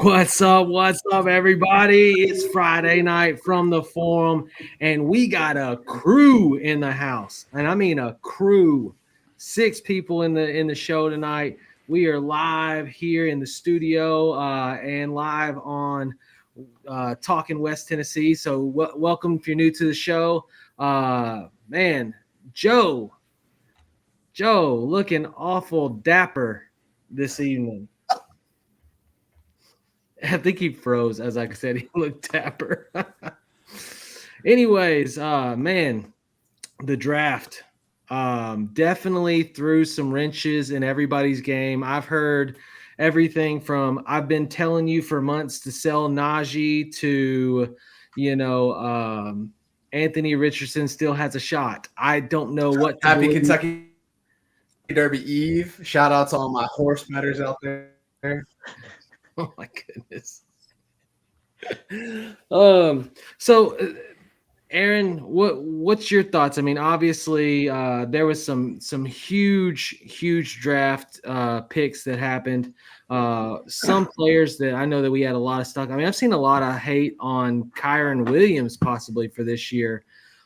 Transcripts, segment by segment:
What's up? What's up, everybody? It's Friday night from the forum, and we got a crew in the house, and I mean a crew. 6 people in the show tonight. We are live here in the studio and live on Talking West Tennessee. So welcome if you're new to the show. Man, Joe, looking awful dapper this evening. I think he froze. As I said, he looked dapper. Anyways, man, the draft definitely threw some wrenches in everybody's game. I've heard everything from I've been telling you for months to sell Najee to, Anthony Richardson still has a shot. I don't know what to Happy believe. Kentucky Derby Eve. Shout out to all my horse bettors out there. Oh my goodness. So Aaron, what's your thoughts? I mean, obviously, there was some huge draft picks that happened. Some players that I know that we had a lot of stock. I mean, I've seen a lot of hate on Kyron Williams possibly for this year.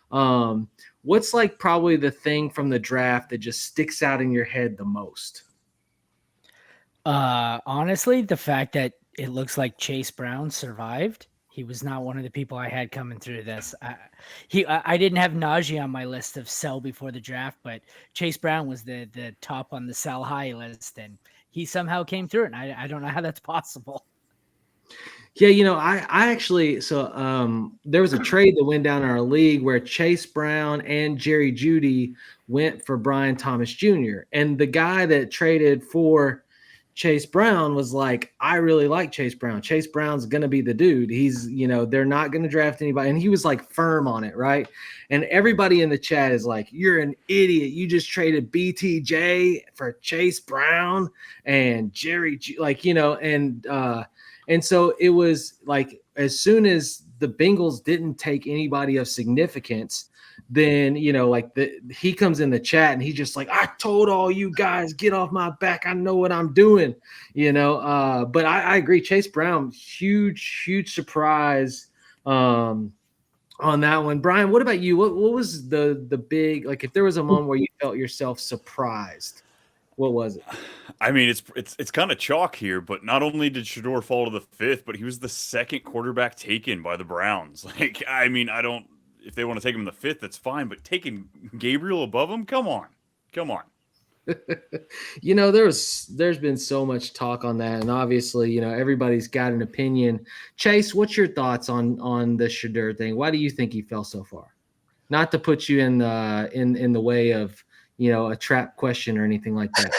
What's like probably the thing from the draft that just sticks out in your head the most? Honestly, the fact that it looks like Chase Brown survived. He was not one of the people I had coming through this. I didn't have Najee on my list of sell before the draft, but Chase Brown was the top on the sell high list, and he somehow came through it. And I don't know how that's possible. Yeah, I actually there was a trade that went down in our league where Chase Brown and Jerry Jeudy went for Brian Thomas Jr. And the guy that traded for Chase Brown was like, I really like Chase Brown. Chase Brown's going to be the dude. He's, they're not going to draft anybody. And he was like firm on it, right? And everybody in the chat is like, you're an idiot. You just traded BTJ for Chase Brown and Jerry, and so it was like as soon as the Bengals didn't take anybody of significance, then he comes in the chat and he's just like, I told all you guys, get off my back. I know what I'm doing, but I agree. Chase Brown, huge surprise on that one. Brian, what about you? What was the big, like if there was a moment where you felt yourself surprised? What was it? I mean, it's kind of chalk here, but not only did Shedeur fall to the 5th, but he was the 2nd quarterback taken by the Browns. Like, I mean, if they want to take him in the 5th, that's fine, but taking Gabriel above him, come on. There's been so much talk on that, and obviously, everybody's got an opinion. Chase, what's your thoughts on the Shedeur thing? Why do you think he fell so far? Not to put you in the way of a trap question or anything like that.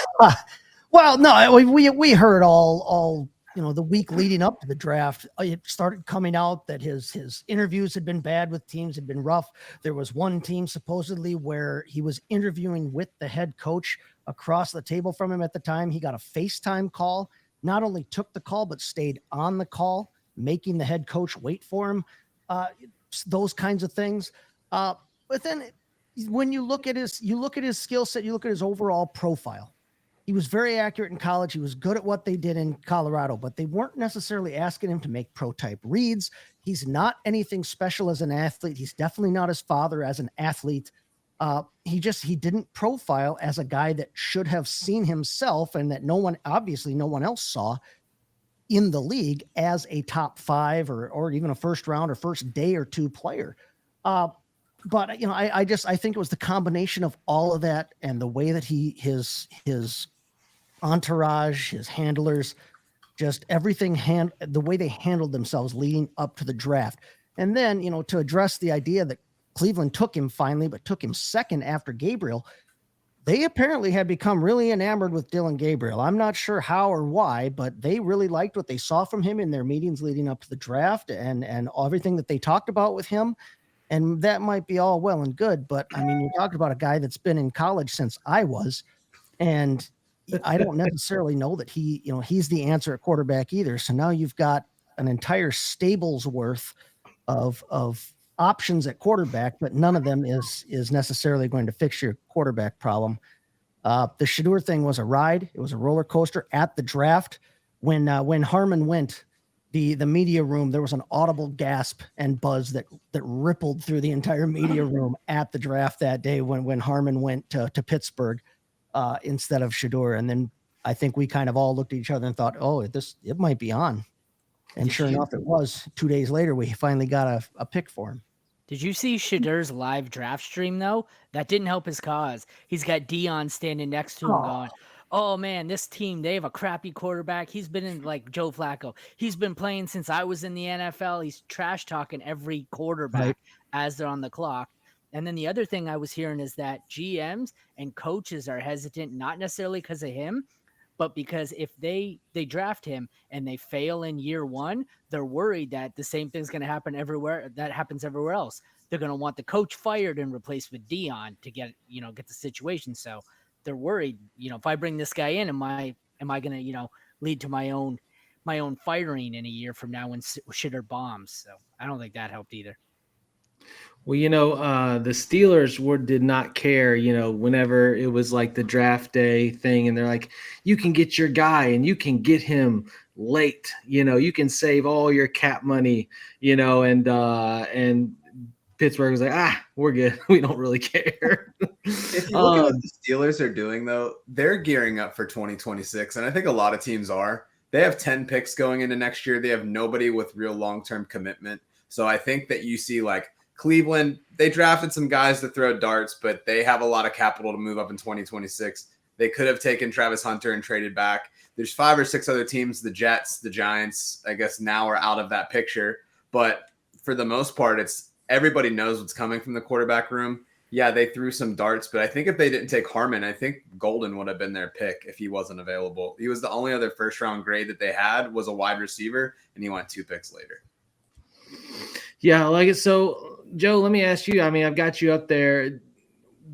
Well, no, we heard all the week leading up to the draft. It started coming out that his interviews had been bad with teams, had been rough. There was one team supposedly where he was interviewing with the head coach across the table from him at the time. He got a FaceTime call, not only took the call, but stayed on the call, making the head coach wait for him. Those kinds of things. But then when you look at his skill set, you look at his overall profile. He was very accurate in college. He was good at what they did in Colorado, but they weren't necessarily asking him to make pro-type reads. He's not anything special as an athlete. He's definitely not his father as an athlete. He didn't profile as a guy that should have seen himself and that no one else saw in the league as a top 5 or even a first round or first day or 2 player. But I think it was the combination of all of that and the way that his entourage, his handlers, just everything the way they handled themselves leading up to the draft. And then, to address the idea that Cleveland took him finally, but took him 2nd after Gabriel, they apparently had become really enamored with Dylan Gabriel. I'm not sure how or why, but they really liked what they saw from him in their meetings leading up to the draft and everything that they talked about with him. And that might be all well and good, but I mean, you're talking about a guy that's been in college since I was, and I don't necessarily know that he's the answer at quarterback either. So now you've got an entire stable's worth of options at quarterback, but none of them is necessarily going to fix your quarterback problem. The Shedeur thing was a ride. It was a roller coaster at the draft. When Harmon went, the media room, there was an audible gasp and buzz that rippled through the entire media room at the draft that day when Harmon went to Pittsburgh instead of Shedeur. And then I think we kind of all looked at each other and thought, oh, it might be on. And sure enough, it was. 2 days later, we finally got a pick for him. Did you see Shadeur's live draft stream, though? That didn't help his cause. He's got Dion standing next to him going, oh, man, this team, they have a crappy quarterback. He's been in, like Joe Flacco. He's been playing since I was in the NFL. He's trash-talking every quarterback as they're on the clock. And then the other thing I was hearing is that GMs and coaches are hesitant, not necessarily because of him, but because if they draft him and they fail in year one, they're worried that the same thing's going to happen everywhere. That happens everywhere else. They're going to want the coach fired and replaced with Dion to get the situation. So they're worried, if I bring this guy in, am I going to, lead to my own firing in a year from now when Shedeur bombs. So I don't think that helped either. Well, the Steelers did not care, whenever it was like the draft day thing, and they're like, you can get your guy and you can get him late, you can save all your cap money, and Pittsburgh was like, we're good. We don't really care. If you look at what the Steelers are doing, though, they're gearing up for 2026, and I think a lot of teams are. They have 10 picks going into next year. They have nobody with real long-term commitment. So I think that you see like Cleveland, they drafted some guys to throw darts, but they have a lot of capital to move up in 2026. They could have taken Travis Hunter and traded back. There's 5 or 6 other teams, the Jets, the Giants, I guess now are out of that picture. But for the most part, it's everybody knows what's coming from the quarterback room. Yeah, they threw some darts, but I think if they didn't take Harmon, I think Golden would have been their pick if he wasn't available. He was the only other first-round grade that they had was a wide receiver, and he went 2 picks later. Yeah, like it. So, Joe, let me ask you. I mean, I've got you up there.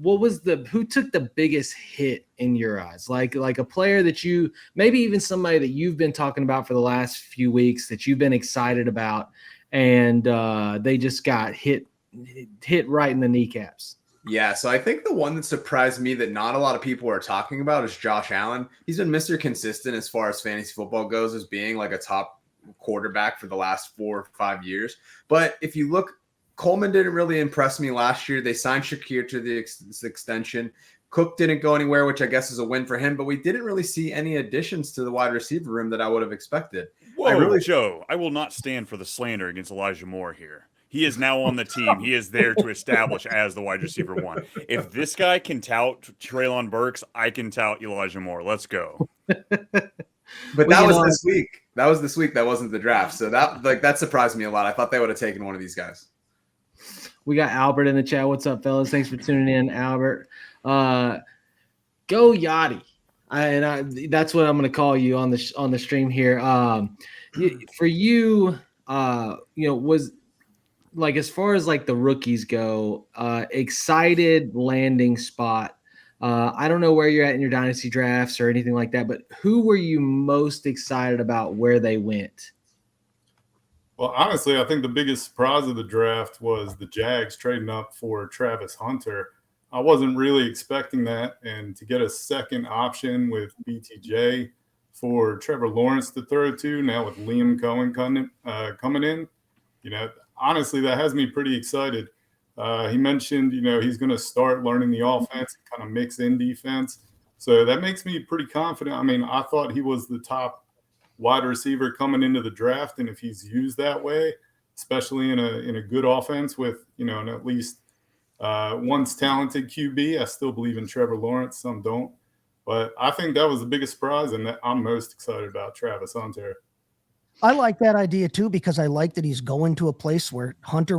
Who took the biggest hit in your eyes? Like a player that you, maybe even somebody that you've been talking about for the last few weeks that you've been excited about, and they just got hit right in the kneecaps. Yeah, so I think the one that surprised me that not a lot of people are talking about is Josh Allen. He's been Mr. Consistent as far as fantasy football goes as being like a top quarterback for the last 4 or 5 years. But if you look, Coleman didn't really impress me last year. They signed Shakir to this extension. Cook didn't go anywhere, which I guess is a win for him. But we didn't really see any additions to the wide receiver room that I would have expected. Whoa, Joe, I will not stand for the slander against Elijah Moore here. He is now on the team. He is there to establish as the wide receiver 1. If this guy can tout Treylon Burks, I can tout Elijah Moore. Let's go. But that was this week. That was this week. That wasn't the draft. So that surprised me a lot. I thought they would have taken one of these guys. We got Albert in the chat. What's up, fellas? Thanks for tuning in, Albert. Go Yachty. That's what I'm going to call you on the stream here. For you, was like, as far as like the rookies go, excited landing spot. I don't know where you're at in your dynasty drafts or anything like that, but who were you most excited about where they went? Well, honestly, I think the biggest surprise of the draft was the Jags trading up for Travis Hunter. I wasn't really expecting that, and to get a second option with BTJ for Trevor Lawrence to throw to, now with Liam Cohen coming in, honestly, that has me pretty excited. He mentioned, he's going to start learning the offense and kind of mix in defense. So that makes me pretty confident. I mean, I thought he was the top wide receiver coming into the draft. And if he's used that way, especially in a good offense with, an at least once talented QB, I still believe in Trevor Lawrence. Some don't. But I think that was the biggest surprise, and that I'm most excited about Travis Hunter. I like that idea too, because I like that he's going to a place where Hunter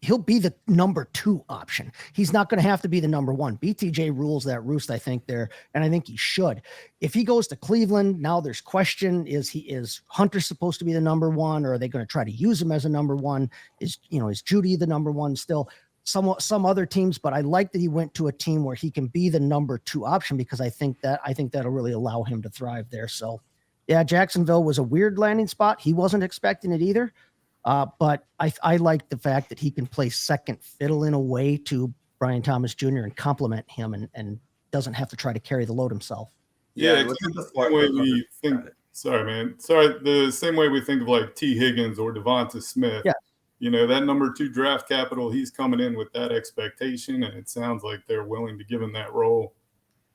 he'll be the number 2 option. He's not going to have to be the number 1. BTJ rules that roost, I think, there, and I think he should. If he goes to Cleveland, now there's question: is Hunter supposed to be the number 1, or are they going to try to use him as a number 1? Is Judy the number 1 still? Some other teams, but I like that he went to a team where he can be the number 2 option, because I think that'll really allow him to thrive there. So, yeah, Jacksonville was a weird landing spot. He wasn't expecting it either. But I like the fact that he can play second fiddle in a way to Brian Thomas Jr. and complement him and doesn't have to try to carry the load himself. Yeah, it's the way we think Sorry, man. Sorry. The same way we think of like T. Higgins or Devonta Smith. Yeah. You know, that number 2 draft capital, he's coming in with that expectation, and it sounds like they're willing to give him that role.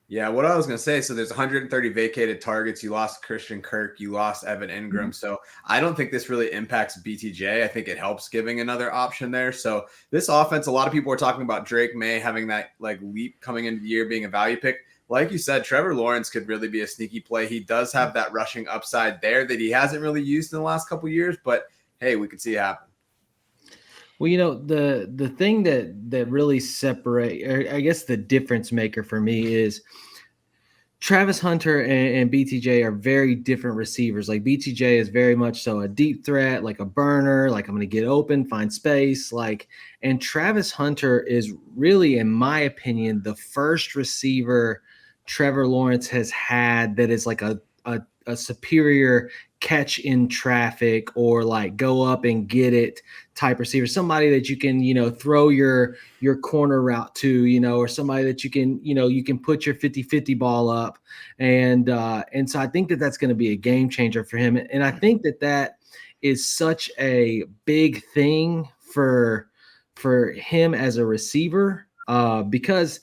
Yeah, what I was going to say, so there's 130 vacated targets. You lost Christian Kirk. You lost Evan Ingram. So I don't think this really impacts BTJ. I think it helps giving another option there. So this offense, a lot of people are talking about Drake May having that like leap coming into the year, being a value pick. Like you said, Trevor Lawrence could really be a sneaky play. He does have that rushing upside there that he hasn't really used in the last couple of years, but hey, we could see it happen. Well, the thing that really separate, or I guess the difference maker for me is Travis Hunter and BTJ are very different receivers. Like BTJ is very much so a deep threat, like a burner, like I'm going to get open, find space, and Travis Hunter is really, in my opinion, the first receiver Trevor Lawrence has had that is like a superior catch in traffic or like go up and get it type receiver, somebody that you can, throw your corner route to, or somebody that you can put your 50-50 ball up. And so I think that that's going to be a game changer for him. And I think that is such a big thing for him as a receiver because,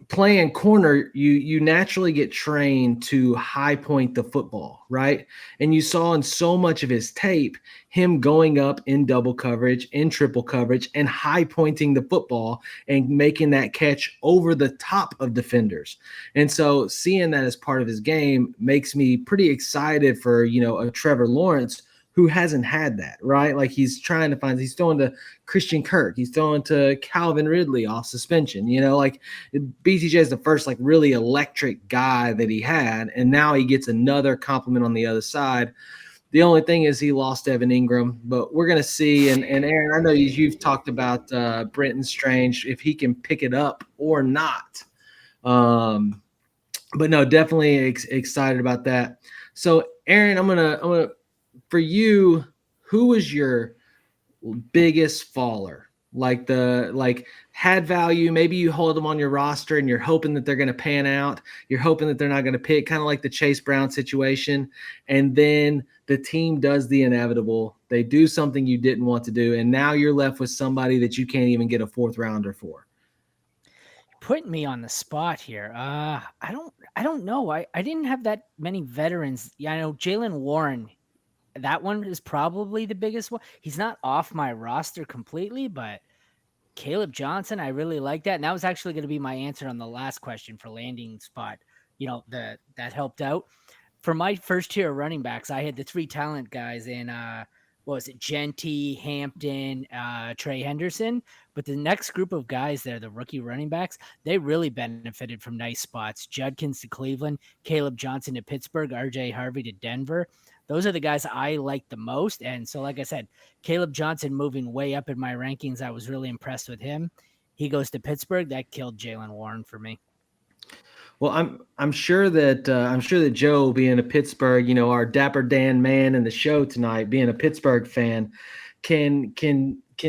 playing corner, you naturally get trained to high point the football, right? And you saw in so much of his tape him going up in double coverage, in triple coverage, and high pointing the football and making that catch over the top of defenders. And so seeing that as part of his game makes me pretty excited for, a Trevor Lawrence who hasn't had that, right? Like he's throwing to Christian Kirk. He's throwing to Calvin Ridley off suspension, like BTJ is the first like really electric guy that he had. And now he gets another compliment on the other side. The only thing is he lost Evan Ingram, but we're going to see. And Aaron, I know you've talked about Brenton Strange, if he can pick it up or not. But no, definitely excited about that. So Aaron, I'm going to, for you, who was your biggest faller? Like had value, maybe you hold them on your roster and you're hoping that they're going to pan out. You're hoping that they're not going to pick, kind of like the Chase Brown situation. And then the team does the inevitable. They do something you didn't want to do. And now you're left with somebody that you can't even get a 4th rounder for. Putting me on the spot here. I don't know. I didn't have that many veterans. Yeah, I know Jaylen Warren. That one is probably the biggest one. He's not off my roster completely, but Caleb Johnson, I really like that. And that was actually going to be my answer on the last question for landing spot. That helped out. For my first tier of running backs, I had the 3 talent guys in what was it, Genty, Hampton, Trey Henderson. But the next group of guys there, the rookie running backs, they really benefited from nice spots. Judkins to Cleveland, Caleb Johnson to Pittsburgh, RJ Harvey to Denver. Those are the guys I like the most. And so, like I said, Caleb Johnson moving way up in my rankings. I was really impressed with him. He goes to Pittsburgh. That killed Jaylen Warren for me. Well, I'm sure that Joe, being a Pittsburgh, our Dapper Dan man in the show tonight, being a Pittsburgh fan, can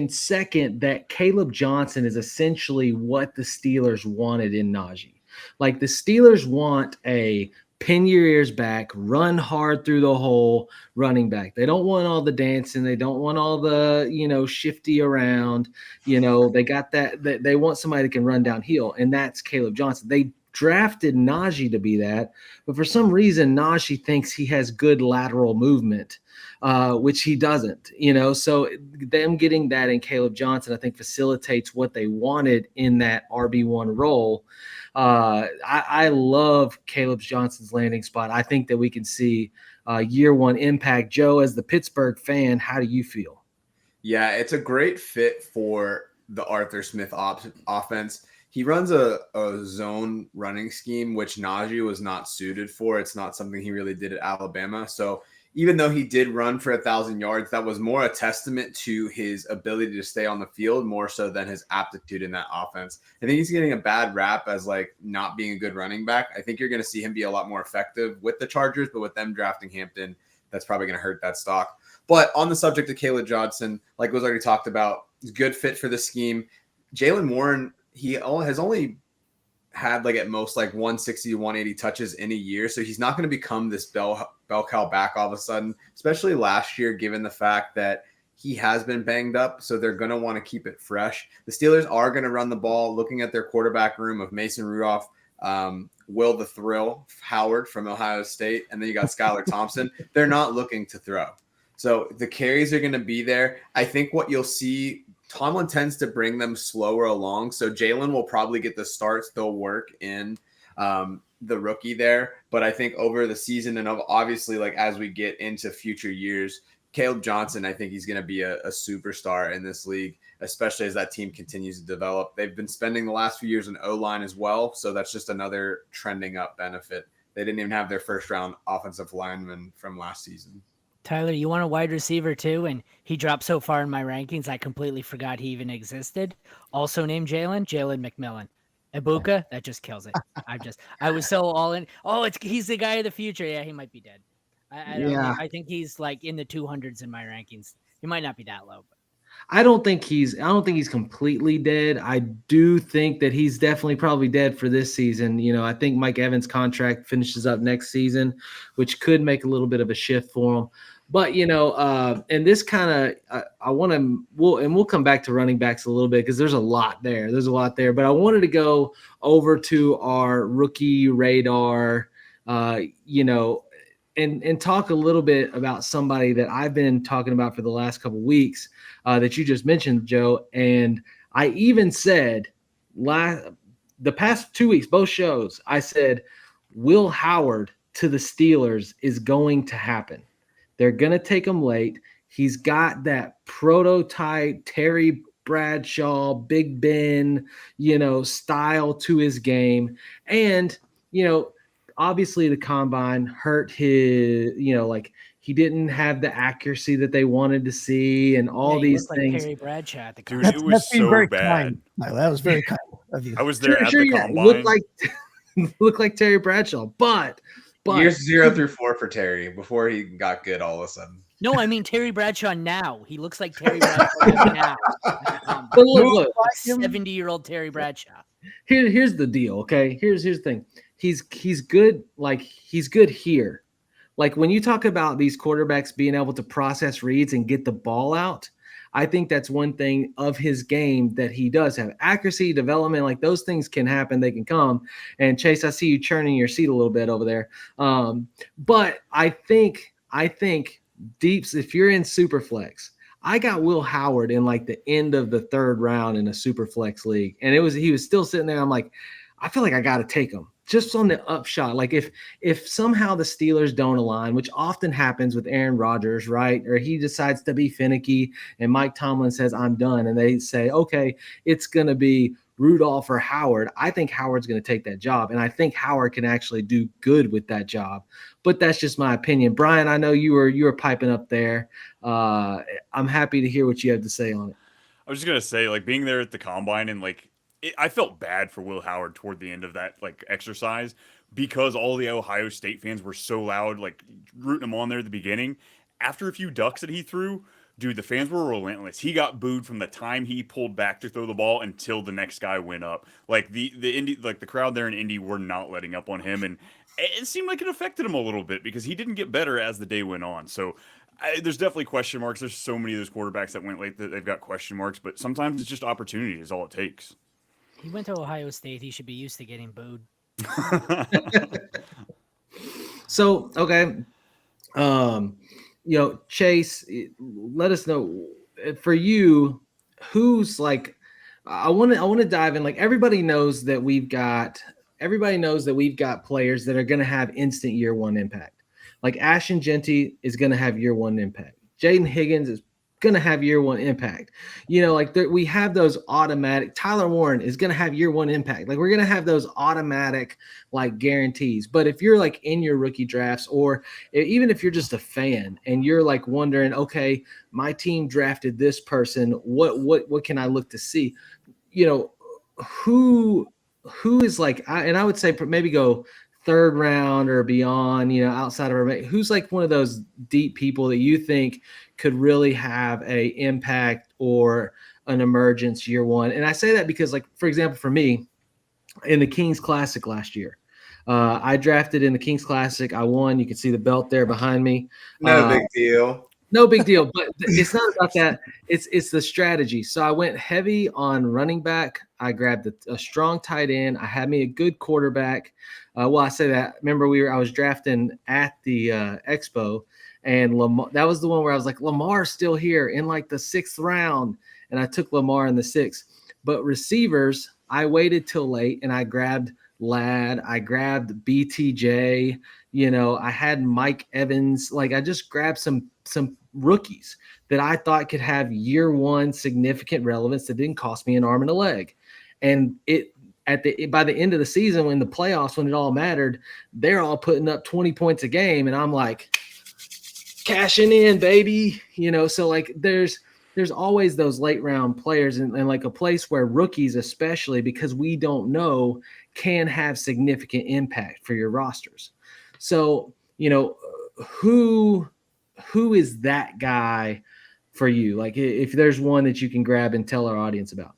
second that Caleb Johnson is essentially what the Steelers wanted in Najee. Like the Steelers want a pin your ears back, run hard through the hole running back. They don't want all the dancing. They don't want all the, shifty around. They got that they want somebody that can run downhill, and that's Caleb Johnson. They drafted Najee to be that, but for some reason Najee thinks he has good lateral movement, which he doesn't, so them getting that in Caleb Johnson, I think, facilitates what they wanted in that RB1 role. I love Caleb Johnson's landing spot. I think that we can see year 1 impact. Joe, as the Pittsburgh fan, how do you feel? Yeah, it's a great fit for the Arthur Smith offense. He runs a zone running scheme, which Najee was not suited for. It's not something he really did at Alabama. So even though he did run for 1,000 yards, that was more a testament to his ability to stay on the field more so than his aptitude in that offense. I think he's getting a bad rap as like not being a good running back. I think you're going to see him be a lot more effective with the Chargers, but with them drafting Hampton, that's probably going to hurt that stock. But on the subject of Caleb Johnson, like was already talked about, he's a good fit for the scheme. Jaylen Warren, he has only had like at most like 160 to 180 touches in a year. So he's not going to become this bell cow back all of a sudden, especially last year, given the fact that he has been banged up. So they're going to want to keep it fresh. The Steelers are going to run the ball, looking at their quarterback room of Mason Rudolph, Will the Thrill Howard from Ohio State, and then you got Skylar Thompson. They're not looking to throw. So the carries are going to be there. I think what you'll see, Tomlin tends to bring them slower along. So Jalen will probably get the starts. They'll work in the rookie there. But I think over the season and obviously like as we get into future years, Caleb Johnson, I think he's going to be a superstar in this league, especially as that team continues to develop. They've been spending the last few years in O-line as well. So that's just another trending up benefit. They didn't even have their first round offensive lineman from last season. Tyler, you want a wide receiver too? And he dropped so far in my rankings, I completely forgot he even existed. Also named Jalen McMillan. Ibuka, that just kills it. I was so all in. Oh, he's the guy of the future. Yeah, he might be dead. I think he's like in the 200s in my rankings. He might not be that low. But. I don't think he's completely dead. I do think that he's definitely probably dead for this season. You know, I think Mike Evans' contract finishes up next season, which could make a little bit of a shift for him. But, you know, and this kind of, we'll come back to running backs a little bit because there's a lot there. But I wanted to go over to our rookie radar, you know, and talk a little bit about somebody that I've been talking about for the last couple of weeks that you just mentioned, Joe. And I even said the past 2 weeks, both shows, I said Will Howard to the Steelers is going to happen. They're going to take him late. He's got that prototype Terry Bradshaw, Big Ben, you know, style to his game. And, you know, obviously the combine hurt his, you know, like he didn't have the accuracy that they wanted to see and all these things. Like Terry Bradshaw at the combine. Dude, it was so very bad. Kind. No, that was very kind of you. I was there at the combine. Looked like Terry Bradshaw, but years 0 through 4 for Terry before he got good all of a sudden. No, I mean Terry Bradshaw now. He looks like Terry Bradshaw now. But look, 70-year-old Terry Bradshaw. Here's the deal, okay? Here's the thing. He's good, like he's good here. Like when you talk about these quarterbacks being able to process reads and get the ball out, I think that's one thing of his game that he does have. Accuracy, development, like those things can happen. They can come. And Chase, I see you churning your seat a little bit over there. But I think deeps, if you're in Superflex, I got Will Howard in like the end of the third round in a Superflex league. And he was still sitting there. I'm like, I feel like I got to take him. Just on the upshot, like if somehow the Steelers don't align, which often happens with Aaron Rodgers, right? Or he decides to be finicky and Mike Tomlin says, I'm done. And they say, okay, it's going to be Rudolph or Howard. I think Howard's going to take that job. And I think Howard can actually do good with that job. But that's just my opinion. Brian, I know you were piping up there. I'm happy to hear what you have to say on it. I was just going to say, like, being there at the combine and, like, I felt bad for Will Howard toward the end of that like exercise because all the Ohio State fans were so loud, like rooting him on there at the beginning. After a few ducks that he threw, dude, the fans were relentless. He got booed from the time he pulled back to throw the ball until the next guy went up. Like the crowd there in Indy were not letting up on him, and it seemed like it affected him a little bit because he didn't get better as the day went on. So there's definitely question marks. There's so many of those quarterbacks that went late that they've got question marks, but sometimes it's just opportunity is all it takes. He went to Ohio State. He should be used to getting booed. So, okay. You know, Chase, let us know for you, who's like, I want to dive in. Like everybody knows that we've got players that are going to have instant year one impact. Like Ashton Genty is going to have year one impact. Jaden Higgins is going to have year one impact. You know, like we have those automatic. Tyler Warren is going to have year one impact. Like we're going to have those automatic like guarantees. But if you're like in your rookie drafts, or even if you're just a fan and you're like wondering, okay, my team drafted this person, what can I look to see? You know, who is like, I would say maybe go third round or beyond, you know, outside of our, who's like one of those deep people that you think could really have a impact or an emergence year one. And I say that because, like, for example, for me, in the Kings Classic last year. I drafted in the Kings Classic. I won. You can see the belt there behind me. No big deal. No big deal, but it's not about that. It's the strategy. So I went heavy on running back. I grabbed a strong tight end. I had me a good quarterback. Well, I say that. Remember, I was drafting at the Expo, and Lamar, that was the one where I was like, Lamar's still here in like the 6th round, and I took Lamar in the 6th. But receivers, I waited till late, and I grabbed Ladd. I grabbed BTJ. I had Mike Evans. Like I just grabbed some rookies that I thought could have year one significant relevance that didn't cost me an arm and a leg. And by the end of the season, when the playoffs, when it all mattered, they're all putting up 20 points a game. And I'm like, cashing in, baby. So like there's always those late round players and like a place where rookies, especially because we don't know, can have significant impact for your rosters. So, who is that guy for you? Like if there's one that you can grab and tell our audience about.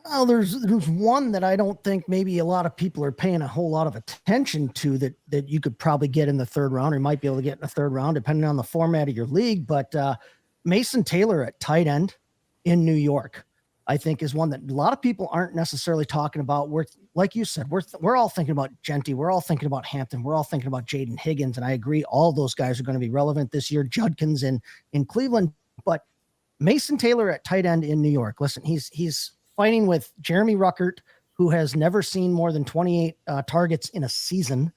Well, there's one that I don't think maybe a lot of people are paying a whole lot of attention to that you could probably get in the 3rd round or you might be able to get in the 3rd round depending on the format of your league. But Mason Taylor at tight end in New York, I think is one that a lot of people aren't necessarily talking about. Like you said, we're all thinking about Genty. We're all thinking about Hampton. We're all thinking about Jaden Higgins. And I agree, all those guys are going to be relevant this year. Judkins in Cleveland, but Mason Taylor at tight end in New York. Listen, he's fighting with Jeremy Ruckert, who has never seen more than 28 targets in a season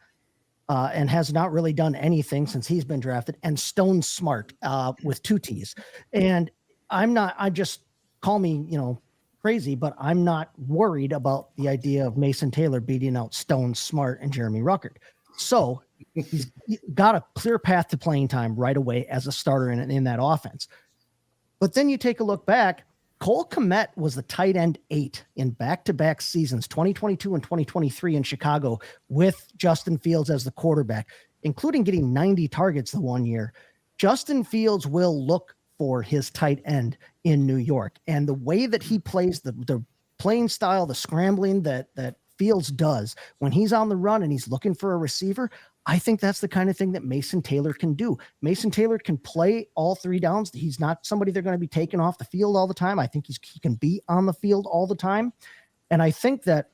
and has not really done anything since he's been drafted, and Stone Smart with 2 T's. And I just call me, crazy, but I'm not worried about the idea of Mason Taylor beating out Stone Smart and Jeremy Ruckert. So he's got a clear path to playing time right away as a starter in that offense. But then you take a look back, Cole Kmet was the tight end 8 in back-to-back seasons, 2022 and 2023 in Chicago, with Justin Fields as the quarterback, including getting 90 targets the one year. Justin Fields will look for his tight end in New York. And the way that he plays, the playing style, the scrambling that Fields does when he's on the run and he's looking for a receiver, I think that's the kind of thing that Mason Taylor can do. Mason Taylor can play all 3 downs. He's not somebody they're going to be taking off the field all the time. I think he can be on the field all the time. And I think that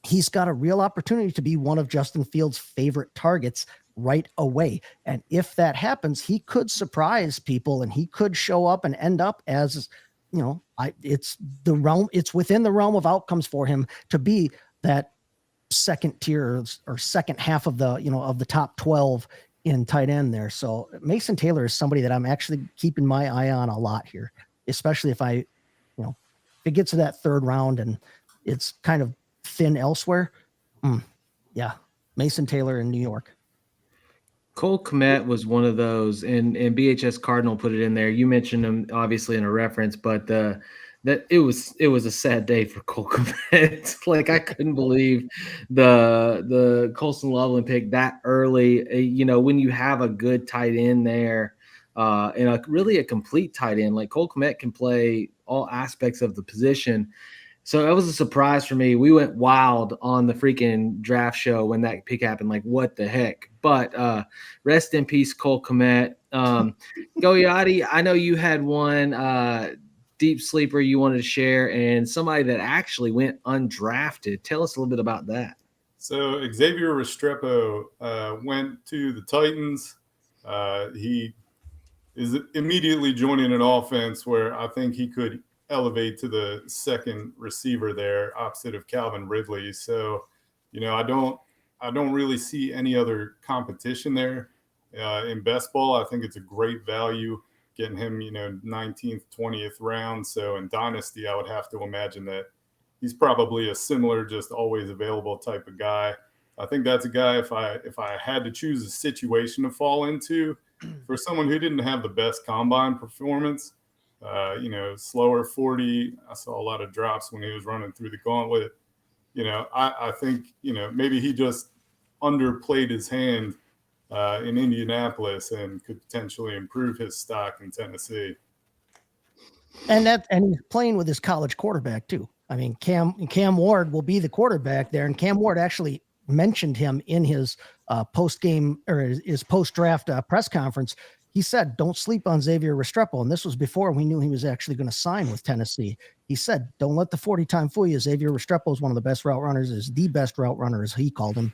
he's got a real opportunity to be one of Justin Fields' favorite targets right away. And if that happens, he could surprise people and he could show up and end up as, it's within the realm of outcomes for him to be that second tier or second half of the top 12 in tight end there. So Mason Taylor is somebody that I'm actually keeping my eye on a lot here, especially if if it gets to that 3rd round and it's kind of thin elsewhere. Yeah. Mason Taylor in New York. Cole Kmet was one of those, and BHS Cardinal put it in there. You mentioned him obviously in a reference, but that it was a sad day for Cole Kmet. Like I couldn't believe the Colson Loveland pick that early. When you have a good tight end there, and really a complete tight end, like Cole Kmet can play all aspects of the position. So that was a surprise for me. We went wild on the freaking draft show when that pick happened. Like, what the heck? But rest in peace, Cole Kmet. Goyati, I know you had one deep sleeper you wanted to share, and somebody that actually went undrafted. Tell us a little bit about that. So Xavier Restrepo went to the Titans. He is immediately joining an offense where I think he could elevate to the second receiver there opposite of Calvin Ridley. So, I don't really see any other competition there. In best ball, I think it's a great value getting him, 19th, 20th round. So in Dynasty, I would have to imagine that he's probably a similar, just always available type of guy. I think that's a guy, if I had to choose a situation to fall into for someone who didn't have the best combine performance, slower 40. I saw a lot of drops when he was running through the gauntlet. I think, maybe he just underplayed his hand in Indianapolis and could potentially improve his stock in Tennessee. And he's playing with his college quarterback too. I mean, Cam Ward will be the quarterback there, and Cam Ward actually mentioned him in his post-game or his post-draft press conference. He said, "Don't sleep on Xavier Restrepo," and this was before we knew he was actually going to sign with Tennessee. He said, "Don't let the 40-time fool you. Xavier Restrepo is one of the best route runners, is the best route runner, as he called him,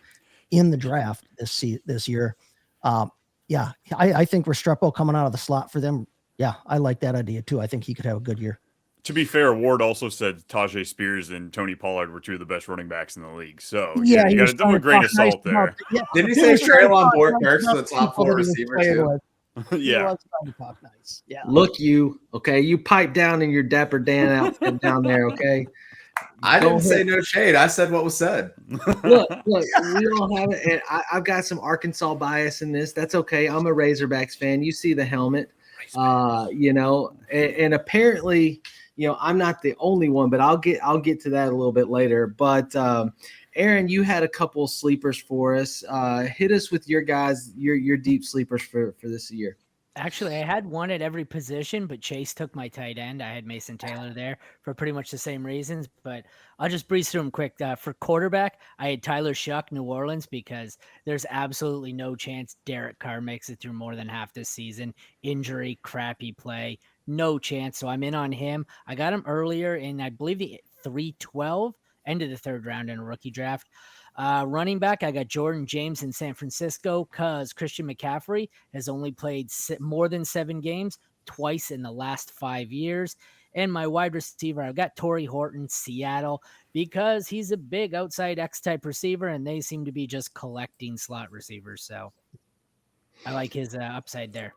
in the draft this year." Yeah, I think Restrepo coming out of the slot for them. Yeah, I like that idea too. I think he could have a good year. To be fair, Ward also said Tajay Spears and Tony Pollard were two of the best running backs in the league. So Yeah, you got to do a grain of salt there. Didn't he say Treylon Burks the top 4 receiver too? Yeah. Was trying to talk nice. Yeah. Look, you okay? You pipe down in your Dapper Dan outfit down there, okay? I didn't say no shade. I said what was said. Look, we all have it, and I've got some Arkansas bias in this. That's okay. I'm a Razorbacks fan. You see the helmet, and apparently, I'm not the only one, but I'll get to that a little bit later. But Aaron, you had a couple sleepers for us. Hit us with your guys, your deep sleepers for this year. Actually, I had one at every position, but Chase took my tight end. I had Mason Taylor there for pretty much the same reasons, but I'll just breeze through them quick. For quarterback, I had Tyler Shuck, New Orleans, because there's absolutely no chance Derek Carr makes it through more than half this season. Injury, crappy play, no chance. So I'm in on him. I got him earlier in, I believe, the 312, end of the third round in a rookie draft. Running back, I got Jordan James in San Francisco because Christian McCaffrey has only played more than 7 games twice in the last 5 years. And my wide receiver, I've got Torrey Horton, Seattle, because he's a big outside X-type receiver, and they seem to be just collecting slot receivers. So I like his upside there.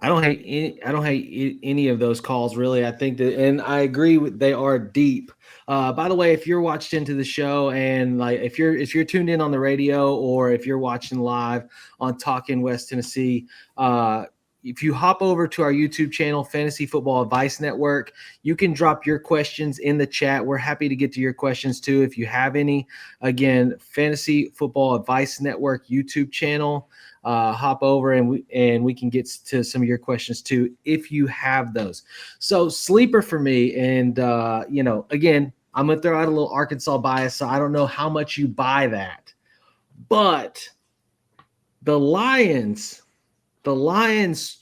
I don't hate any of those calls, really. I think that, and I agree they are deep. By the way, if you're watched into the show, and like if you're tuned in on the radio, or if you're watching live on Talkin' West Tennessee, if you hop over to our YouTube channel, Fantasy Football Advice Network, you can drop your questions in the chat. We're happy to get to your questions too, if you have any. Again, Fantasy Football Advice Network YouTube channel. Hop over and we can get to some of your questions too, if you have those. So sleeper for me, and again, I'm gonna throw out a little Arkansas bias, so I don't know how much you buy that, but the Lions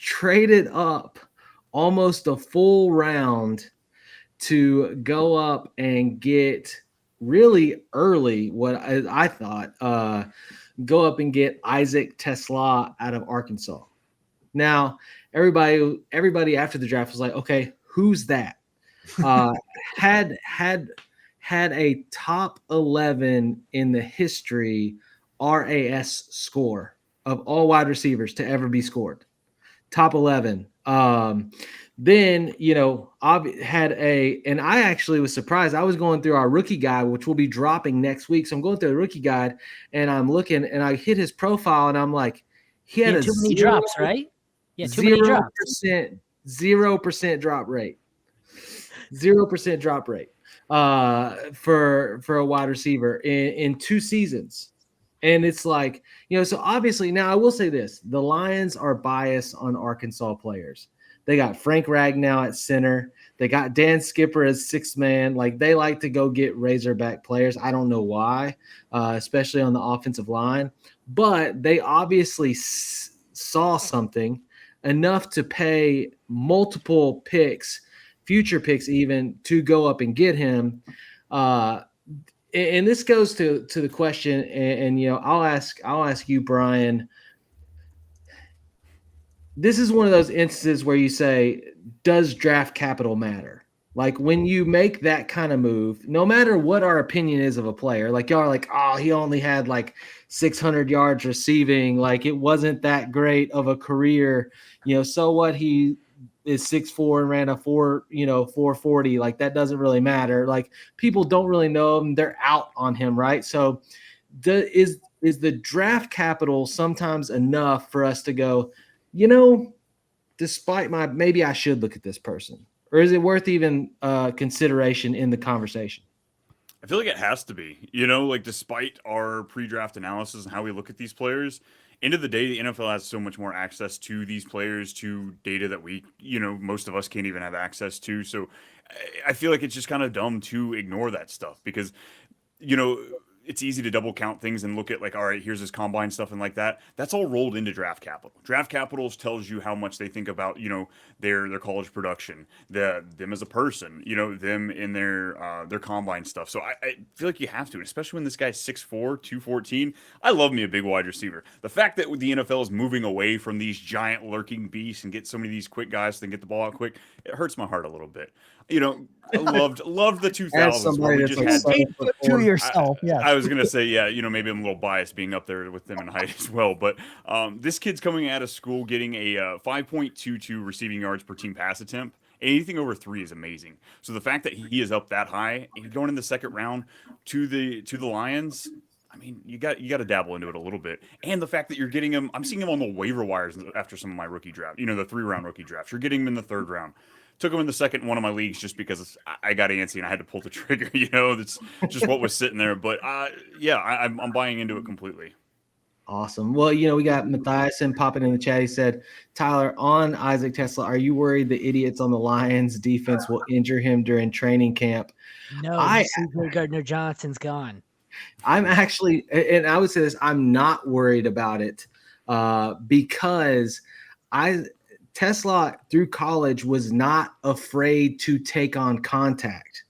traded up almost a full round to go up and get really early what I thought go up and get Isaac Tesla out of Arkansas. Now, everybody after the draft was like, okay, who's that? Had a top 11 in the history RAS score of all wide receivers to ever be scored. Top 11. Then, and I actually was surprised. I was going through our rookie guide, which will be dropping next week. So I'm going through the rookie guide, and I'm looking, and I hit his profile, and I'm like, he had too many drops, right? Yeah, too many drops. 0% drop rate. 0% drop rate for a wide receiver in 2 seasons. And it's like, so obviously now I will say this, the Lions are biased on Arkansas players. They got Frank Ragnow at center. They got Dan Skipper as 6th man. Like, they like to go get Razorback players. I don't know why, especially on the offensive line. But they obviously saw something enough to pay multiple picks, future picks even, to go up and get him. And this goes to the question, and I'll ask you, Brian. This is one of those instances where you say, does draft capital matter? Like, when you make that kind of move, no matter what our opinion is of a player, like y'all are like, oh, he only had like 600 yards receiving. Like, it wasn't that great of a career. So what, he is 6'4" and ran a 440. Like, that doesn't really matter. Like, people don't really know him. They're out on him, right? So is the draft capital sometimes enough for us to go, despite maybe I should look at this person, or is it worth even consideration in the conversation? I feel like it has to be, like, despite our pre-draft analysis and how we look at these players, end of the day, the NFL has so much more access to these players, to data that we, most of us can't even have access to. So I feel like it's just kind of dumb to ignore that stuff because, it's easy to double count things and look at like, all right, here's his combine stuff and like that. That's all rolled into draft capital. Draft capitals tells you how much they think about, their college production, them as a person, them in their combine stuff. So I feel like you have to, especially when this guy's 6'4", 214. I love me a big wide receiver. The fact that the NFL is moving away from these giant lurking beasts and get so many of these quick guys so they can get the ball out quick, it hurts my heart a little bit. I loved the 2000s where we just had to yourself. Yeah, I was gonna say, maybe I'm a little biased being up there with them in height as well. But this kid's coming out of school getting a 5.22 receiving yards per team pass attempt. Anything over 3 is amazing. So the fact that he is up that high and going in the second round to the Lions, I mean, you got to dabble into it a little bit. And the fact that you're getting him, I'm seeing him on the waiver wires after some of my rookie draft. The 3-round rookie drafts. You're getting him in the 3rd round. Took him in the second one of my leagues just because I got antsy and I had to pull the trigger. That's just what was sitting there. But I'm buying into it completely. Awesome. Well, we got Matthiasen popping in the chat. He said, Tyler, on Isaac Tesla, are you worried the idiots on the Lions defense will injure him during training camp? No, CJ Gardner-Johnson's gone. I'm actually, and I would say this, I'm not worried about it because Tesla through college was not afraid to take on contact.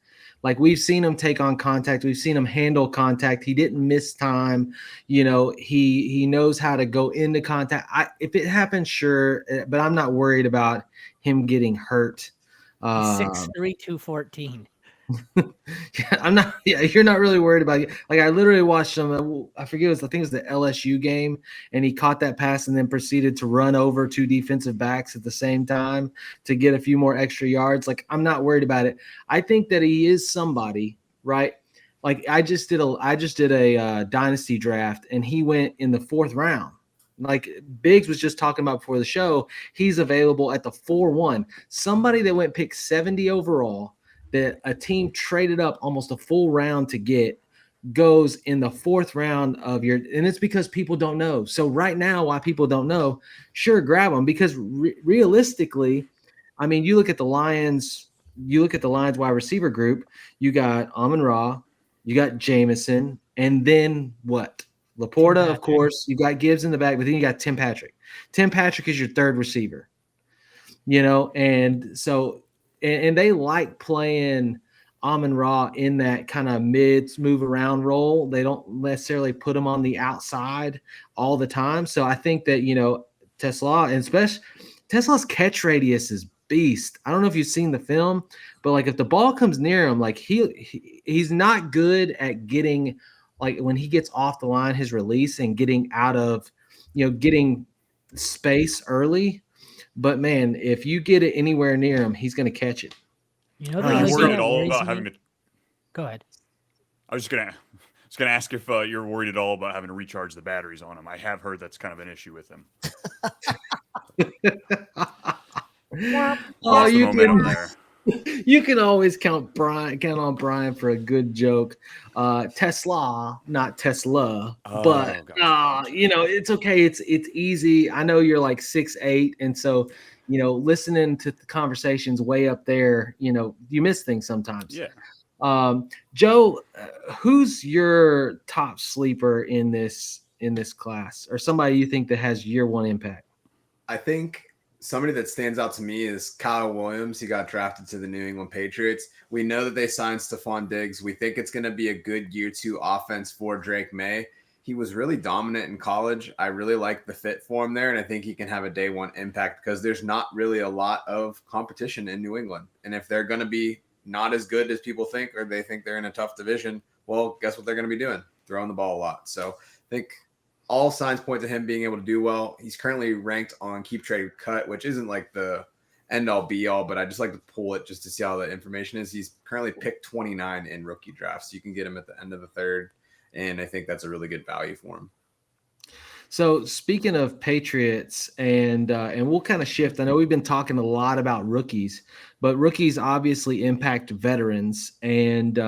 Like we've seen him take on contact. We've seen him handle contact. He didn't miss time. He knows how to go into contact. If it happens, sure, but I'm not worried about him getting hurt. 6'3", 214. I'm not. Yeah, you're not really worried about it. Like I literally watched him. I think it was the LSU game, and he caught that pass and then proceeded to run over 2 defensive backs at the same time to get a few more extra yards. Like I'm not worried about it. I think that he is somebody, right? Like I just did a dynasty draft, and he went in the 4th round. Like Biggs was just talking about before the show, he's available at the 4-1. Somebody that went pick 70 overall, that a team traded up almost a full round to get, goes in the 4th round of your, and it's because people don't know. So right now, why people don't know, sure, grab them because realistically, I mean, you look at the Lions wide receiver group, you got Amon-Ra, you got Jameson, and then what? Laporta, of course, you got Gibbs in the back, but then you got Tim Patrick. Tim Patrick is your 3rd receiver, and so. And they like playing Amon-Ra in that kind of move around role. They don't necessarily put him on the outside all the time. So I think that, Tesla, and especially Tesla's catch radius is beast. I don't know if you've seen the film, but like if the ball comes near him, like he's not good at getting, like when he gets off the line, his release and getting out of, getting space early. But man, if you get it anywhere near him, he's going to catch it. Are you worried at all about having to? Go ahead. I was just gonna ask if you're worried at all about having to recharge the batteries on him. I have heard that's kind of an issue with him. Oh, you can always count on Brian for a good joke. Tesla, not Tesla, but it's okay. It's easy. I know you're like 6'8", and so listening to the conversations way up there, you miss things sometimes. Yeah. Joe, who's your top sleeper in this class, or somebody you think that has year 1 impact? I think somebody that stands out to me is Kyle Williams. He got drafted to the New England Patriots. We know that they signed Stephon Diggs. We think it's going to be a good year 2 offense for Drake May. He was really dominant in college. I really like the fit for him there, and I think he can have a day 1 impact because there's not really a lot of competition in New England. And if they're going to be not as good as people think, or they think they're in a tough division, well, guess what they're going to be doing? Throwing the ball a lot. So I think all signs point to him being able to do well. He's currently ranked on Keep Trade Cut, which isn't like the end-all be-all, but I just like to pull it just to see how the information is. He's currently picked 29 in rookie drafts. So you can get him at the end of the 3rd, and I think that's a really good value for him. So speaking of Patriots, and we'll kind of shift. I know we've been talking a lot about rookies, but rookies obviously impact veterans. And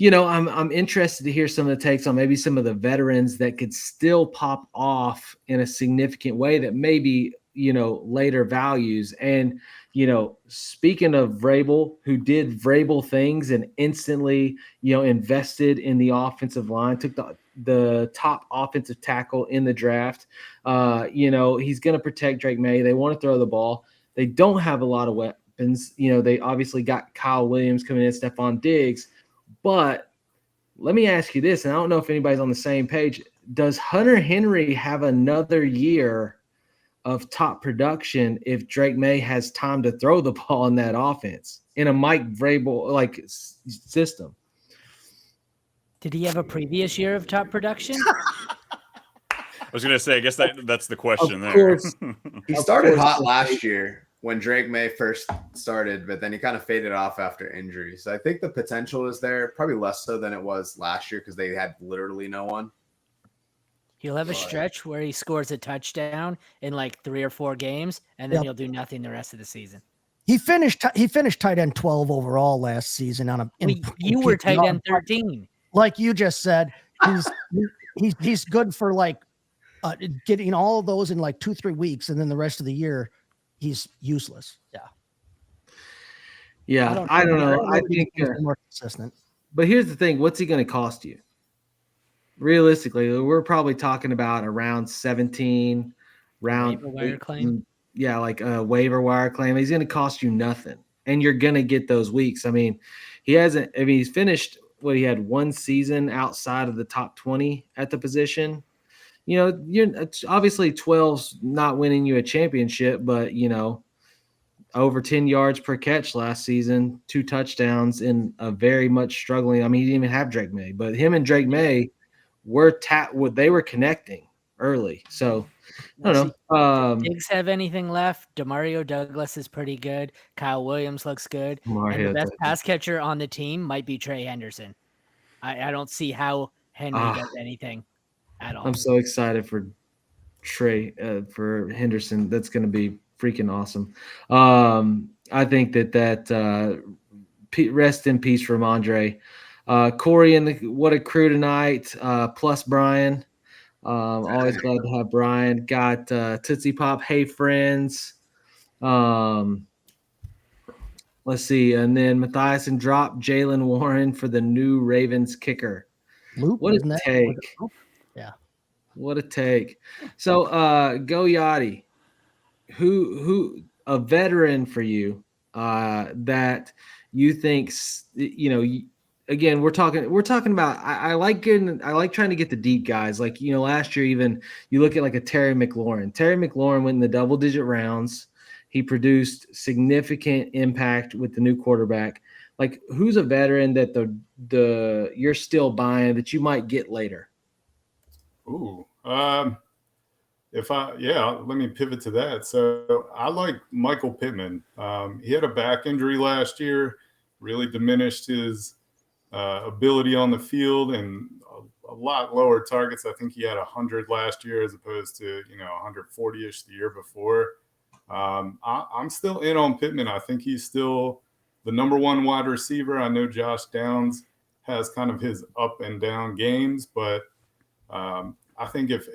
I'm interested to hear some of the takes on maybe some of the veterans that could still pop off in a significant way that maybe, later values. And, speaking of Vrabel, who did Vrabel things and instantly, invested in the offensive line, took the top offensive tackle in the draft. He's going to protect Drake May. They want to throw the ball. They don't have a lot of weapons. They obviously got Kyle Williams coming in, Stephon Diggs. But let me ask you this, and I don't know if anybody's on the same page. Does Hunter Henry have another year of top production if Drake May has time to throw the ball in that offense in a Mike Vrabel system? Did he have a previous year of top production? I was going to say, I guess that's the question Of there. course. He started hot last year when Drake May first started, but then he kind of faded off after injury. So I think the potential is there, probably less so than it was last year because they had literally no one. He'll have a stretch where he scores a touchdown in like 3 or 4 games, and then he'll do nothing the rest of the season. He finished tight end 12 overall last season on a. You were tight end 13, like you just said. He's good for like getting all of those in like 2-3 weeks, and then the rest of the year he's useless. Yeah, I don't know. I think he's more consistent. But here's the thing: what's he going to cost you? Realistically, we're probably talking about around 17 round waiver wire claim. Yeah, like a waiver wire claim. He's going to cost you nothing, and you're going to get those weeks. I mean, he's finished he had 1 season outside of the top 20 at the position. It's obviously 12's not winning you a championship, but over 10 yards per catch last season, 2 touchdowns in a very much struggling. I mean, he didn't even have Drake May, but him and Drake May they were connecting early. So I don't know. Diggs have anything left? Demario Douglas is pretty good. Kyle Williams looks good. And the best pass catcher on the team might be Trey Henderson. I don't see how Henry does anything at all. I'm so excited for Henderson. That's going to be freaking awesome. I think that rest in peace from Andre. Corey and what a crew tonight. Plus Brian. Always glad to have Brian. Got Tootsie Pop. Hey friends. Let's see, and then Matthias and drop Jalen Warren for the new Ravens kicker. What a take! Yeah, what a take. So, Go Yachty, who a veteran for you that you think again, we're talking about. I like trying to get the deep guys. Like last year, even you look at like a Terry McLaurin. Terry McLaurin went in the double-digit rounds. He produced significant impact with the new quarterback. Like, who's a veteran that the you're still buying that you might get later? Ooh, let me pivot to that. So I like Michael Pittman. He had a back injury last year, really diminished his ability on the field, and a lot lower targets. I think he had 100 last year as opposed to 140-ish the year before. I'm still in on Pittman. I think he's still the number 1 wide receiver. I know Josh Downs has kind of his up and down games, but I think if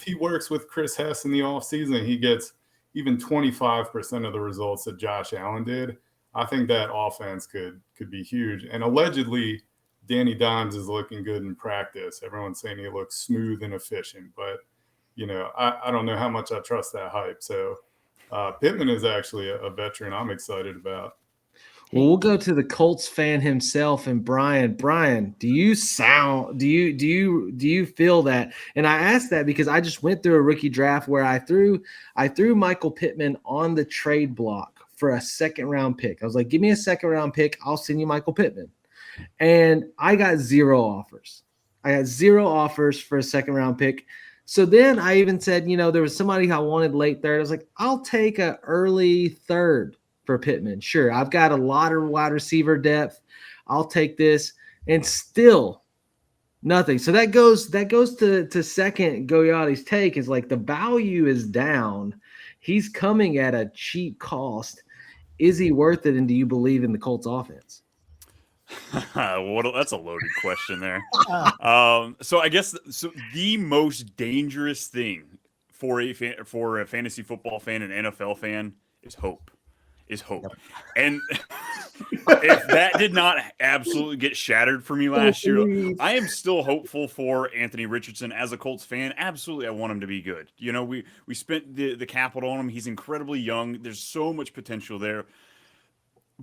he works with Chris Hess in the offseason, he gets even 25% of the results that Josh Allen did. I think that offense could be huge. And allegedly, Danny Dimes is looking good in practice. Everyone's saying he looks smooth and efficient, but I don't know how much I trust that hype. So Pittman is actually a veteran I'm excited about. Well, we'll go to the Colts fan himself and Brian. Brian, do you feel that? And I asked that because I just went through a rookie draft where I threw Michael Pittman on the trade block for a 2nd round pick. I was like, give me a 2nd round pick. I'll send you Michael Pittman. And I got 0 offers. I got 0 offers for a 2nd round pick. So then I even said, there was somebody I wanted late 3rd. I was like, I'll take an early 3rd for Pittman. Sure, I've got a lot of wide receiver depth. I'll take this, and still nothing. So that goes to second Goyati's take is like the value is down. He's coming at a cheap cost. Is he worth it? And do you believe in the Colts offense? That's a loaded question there. So I guess the most dangerous thing for a fantasy football fan and NFL fan is hope. And if that did not absolutely get shattered for me last year, I am still hopeful for Anthony Richardson as a Colts fan. Absolutely, I want him to be good. You know, we spent the capital on him. He's incredibly young. There's so much potential there.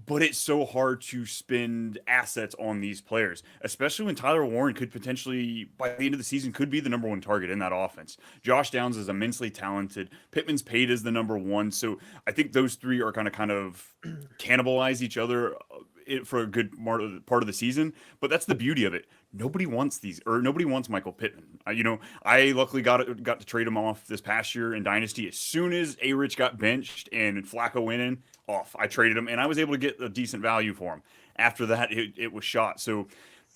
But it's so hard to spend assets on these players, especially when Tyler Warren could potentially, by the end of the season, could be the number one target in that offense. Josh Downs is immensely talented. Pittman's paid as the number one. So I think those three are kind of cannibalize each other for a good part of the season. But that's the beauty of it. Nobody wants Michael Pittman. I luckily got to trade him off this past year in Dynasty. As soon as A-Rich got benched and Flacco went in, I traded him, and I was able to get a decent value for him. After that, it was shot. So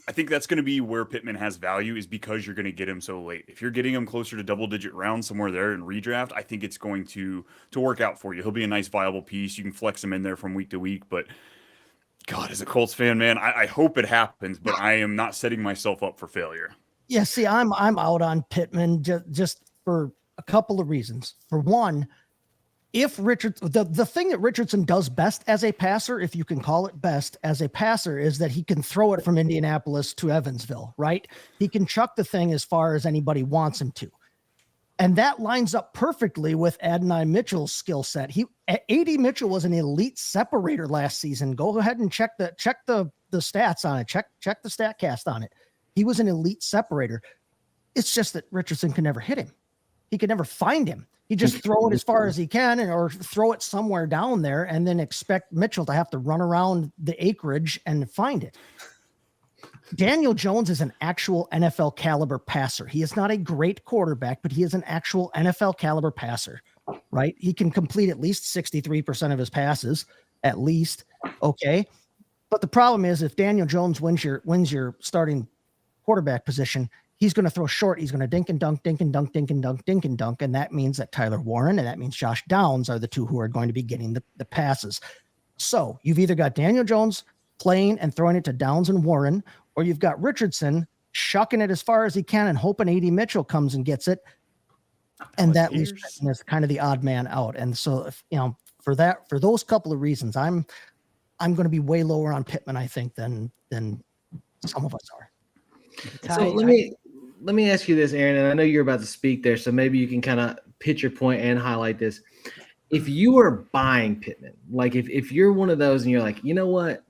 I think that's going to be where Pittman has value, is because you're going to get him so late. If you're getting him closer to double-digit rounds somewhere there in redraft, I think it's going to work out for you. He'll be a nice, viable piece. You can flex him in there from week to week, but God, as a Colts fan, man, I hope it happens, but I am not setting myself up for failure. Yeah, see, I'm out on Pittman just for a couple of reasons. For one, if the thing that Richardson does best as a passer, if you can call it best as a passer, is that he can throw it from Indianapolis to Evansville, right? He can chuck the thing as far as anybody wants him to. And that lines up perfectly with Adonai Mitchell's skill set. A.D. Mitchell was an elite separator last season. Go ahead and check the stats on it. Check the StatCast on it. He was an elite separator. It's just that Richardson can never hit him. He can never find him. He just throw it as far as he can, or throw it somewhere down there, and then expect Mitchell to have to run around the acreage and find it. Daniel Jones is an actual NFL caliber passer. He is not a great quarterback, but he is an actual NFL caliber passer, right? He can complete at least 63% of his passes, at least. Okay. But the problem is, if Daniel Jones wins your starting quarterback position, he's going to throw short. He's going to dink and dunk. And that means that Tyler Warren and that means Josh Downs are the two who are going to be getting the passes. So you've either got Daniel Jones playing and throwing it to Downs and Warren, or you've got Richardson shucking it as far as he can and hoping A.D. Mitchell comes and gets it. And that leaves Pittman as kind of the odd man out. And so, for those couple of reasons, I'm going to be way lower on Pittman, I think, than some of us are. So let me ask you this, Aaron, and I know you're about to speak there, so maybe you can kind of pitch your point and highlight this. If you are buying Pittman, like if you're one of those and you're like, you know what,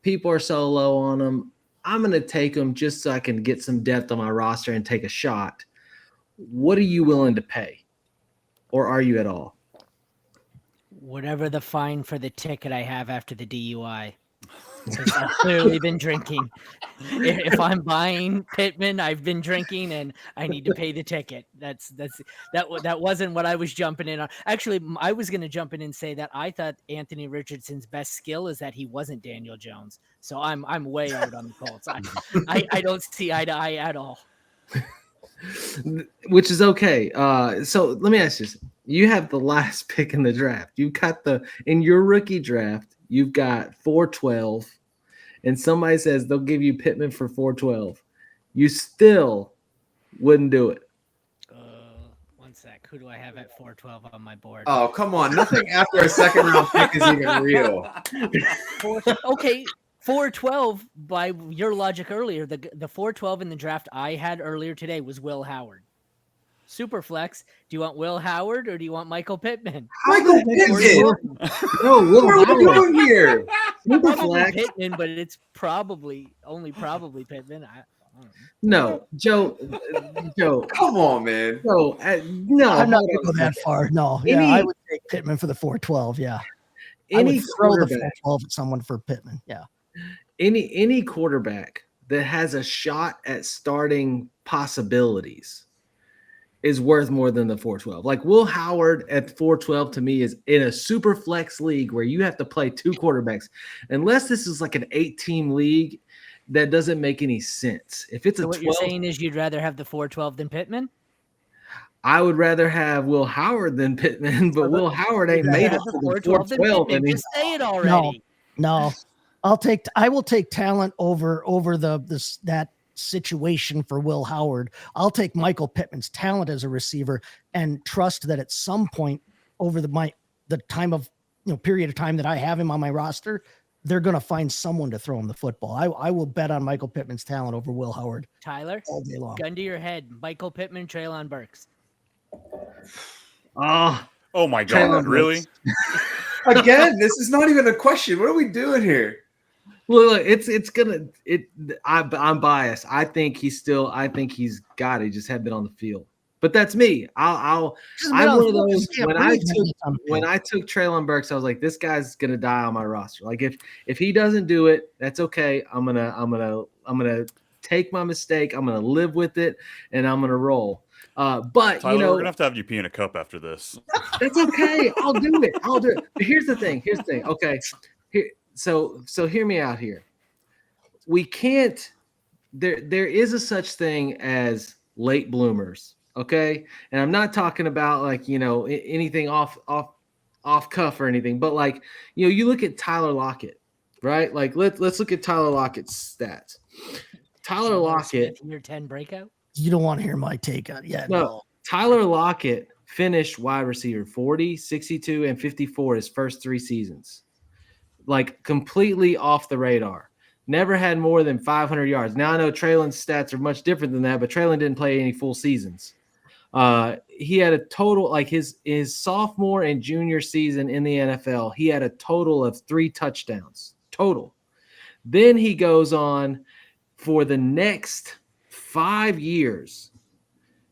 people are so low on him, I'm going to take him just so I can get some depth on my roster and take a shot. What are you willing to pay? Or are you at all? Whatever the fine for the ticket I have after the DUI. Because I've clearly been drinking. If I'm buying Pittman, I've been drinking, and I need to pay the ticket. That wasn't what I was jumping in on. Actually, I was going to jump in and say that I thought Anthony Richardson's best skill is that he wasn't Daniel Jones. So I'm way out on the Colts. I don't see eye to eye at all. Which is okay. So let me ask you this. You have the last pick in the draft. You've got in your rookie draft, you've got 412, and somebody says they'll give you Pittman for 412. You still wouldn't do it. One sec. Who do I have at 412 on my board? Oh, come on. Nothing after a second round pick is even real. Okay. 412, by your logic earlier, the 412 in the draft I had earlier today was Will Howard. Superflex. Do you want Will Howard or do you want Michael Pittman? Michael Pittman. No, Will What are we Howard. doing here? Probably Pittman, but it's probably Pittman. I don't know. No, Joe. Come on, man. No, no. I'm not going to go that far. No. Yeah, I would take Pittman for the 412. Yeah. I would throw the 412 at someone for Pittman. Yeah. Any quarterback that has a shot at starting possibilities is worth more than the 412. Like Will Howard at 412 to me is in a super flex league where you have to play two quarterbacks. Unless this is like an 8-team league, that doesn't make any sense. If it's so what 12, you're saying is you'd rather have the 412 than Pittman? I would rather have Will Howard than Pittman, but Will Howard ain't made it to the 412. Just say it already. No. I will take talent over that situation for Will Howard. I'll take Michael Pittman's talent as a receiver and trust that at some point over the time of period of time that I have him on my roster, they're going to find someone to throw him the football. I will bet on Michael Pittman's talent over Will Howard. Tyler, all day long. Gun to your head. Michael Pittman, Treylon Burks. Oh my God! Really? Again, this is not even a question. What are we doing here? Look, I'm biased. I think he's got it. He just hadn't been on the field. But that's me. I'm one of those. When I took Treylon Burks, I was like, this guy's gonna die on my roster. Like if he doesn't do it, that's okay. I'm gonna take my mistake. I'm gonna live with it, and I'm gonna roll. But Tyler, we're gonna have to pee in a cup after this. That's okay. I'll do it. But here's the thing. Okay. So hear me out here. We can't. There is a such thing as late bloomers. Okay, and I'm not talking about anything off cuff or anything, but you look at Tyler Lockett, right? Like let's look at Tyler Lockett's stats. Tyler Lockett, year 10 breakout. You don't want to hear my take on it. Yeah, no. Tyler Lockett finished wide receiver 40, 62, and 54 his first 3 seasons. Like completely off the radar. Never had more than 500 yards. Now I know Treylon's stats are much different than that, but Treylon didn't play any full seasons. He had a total, like his sophomore and junior season in the NFL, he had a total of 3 touchdowns total. Then he goes on for the next 5 years,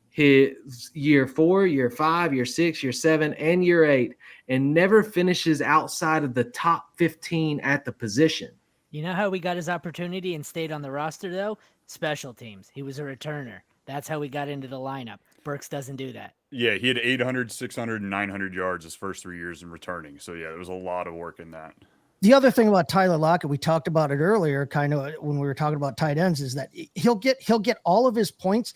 his year 4, year 5, year 6, year 7, and year 8, and never finishes outside of the top 15 at the position. You know how we got his opportunity and stayed on the roster, though? Special teams. He was a returner. That's how we got into the lineup. Burks doesn't do that. Yeah, he had 800, 600, and 900 yards his first 3 years in returning. So, yeah, there was a lot of work in that. The other thing about Tyler Lockett, we talked about it earlier, kind of when we were talking about tight ends, is that he'll get all of his points.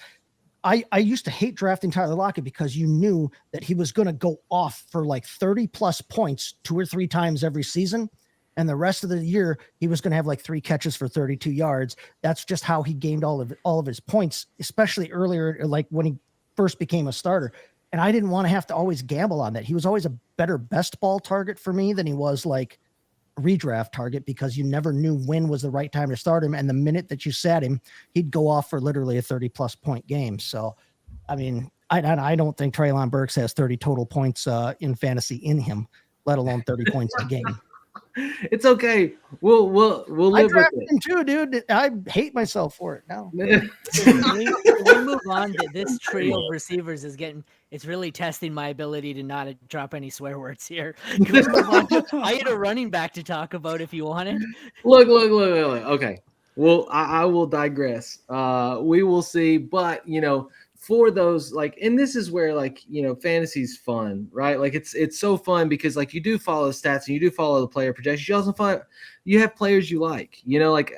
I used to hate drafting Tyler Lockett because you knew that he was going to go off for like 30 plus points 2 or 3 times every season. And the rest of the year, he was going to have like 3 catches for 32 yards. That's just how he gained all of his points, especially earlier, like when he first became a starter. And I didn't want to have to always gamble on that. He was always a better best ball target for me than he was like a redraft target, because you never knew when was the right time to start him. And the minute that you sat him, he'd go off for literally a 30 plus point game. So, I mean, I don't think Treylon Burks has 30 total points in fantasy in him, let alone 30 points a game. It's okay. We'll live with it. Him too, dude. I hate myself for it now. Can we move on? This trio of receivers it's really testing my ability to not drop any swear words here. Can we move on? I had a running back to talk about if you want it. Look. Okay. Well, I will digress. We will see, but for those, and this is where fantasy's fun, right? Like it's so fun because you do follow the stats and you do follow the player projections. You also you have players you like,